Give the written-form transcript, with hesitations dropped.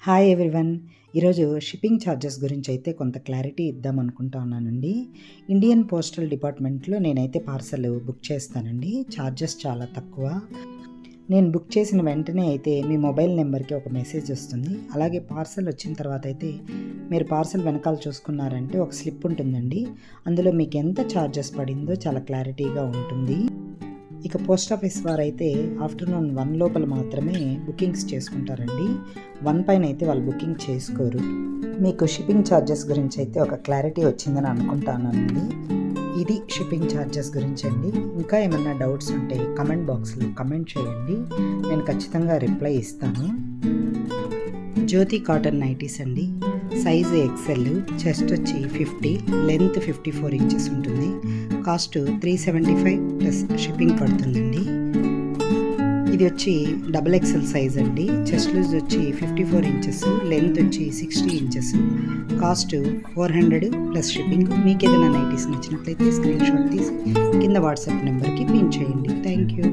Hi everyone. ఈరోజు shipping charges గురించి అయితే కొంత క్లారిటీ ఇద్దాం అనుకుంటా ఉన్నానండి. ఇండియన్ పోస్టల్ డిపార్ట్మెంట్లో నేనైతే పార్సల్ బుక్ చేస్తానండి. ఛార్జెస్ చాలా తక్కువ. నేను బుక్ చేసిన వెంటనే అయితే మీ మొబైల్ నెంబర్కి ఒక మెసేజ్ వస్తుంది. అలాగే పార్సల్ వచ్చిన తర్వాత అయితే మీరు పార్సల్ వెనకాల చూసుకున్నారంటే ఒక స్లిప్ ఉంటుందండి. అందులో మీకు ఎంత ఛార్జెస్ పడిందో చాలా క్లారిటీగా ఉంటుంది. ఇక పోస్ట్ ఆఫీస్ వారైతే ఆఫ్టర్నూన్ 1 లోపల మాత్రమే బుకింగ్స్ చేసుకుంటారండి. 1 పైన అయితే వాళ్ళు బుకింగ్ చేసుకోరు. మీకు షిప్పింగ్ ఛార్జెస్ గురించి అయితే ఒక క్లారిటీ వచ్చిందని అనుకుంటానండి. ఇది షిప్పింగ్ ఛార్జెస్ గురించి అండి. ఇంకా ఏమన్నా డౌట్స్ ఉంటే కమెంట్ బాక్స్లో కమెంట్ చేయండి, నేను ఖచ్చితంగా రిప్లై ఇస్తాను. జ్యోతి కాటన్ నైటీస్ అండి. సైజు ఎక్సెల్, చెస్ట్ వచ్చి 50, లెంత్ 54 ఇంచెస్ ఉంటుంది. కాస్ట్ 375 ప్లస్ షిప్పింగ్ పడుతుందండి. ఇది వచ్చి XXL సైజ్ అండి. చెస్ట్ లూజ్ వచ్చి 54 ఇంచెస్, లెంత్ వచ్చి 60 ఇంచెస్, కాస్ట్ 400 ప్లస్ షిప్పింగ్. మీకు ఏదైనా నైటీస్ నచ్చినట్లయితే స్క్రీన్ షాట్ తీసి కింద వాట్సాప్ నెంబర్కి పిన్ చేయండి. Thank you.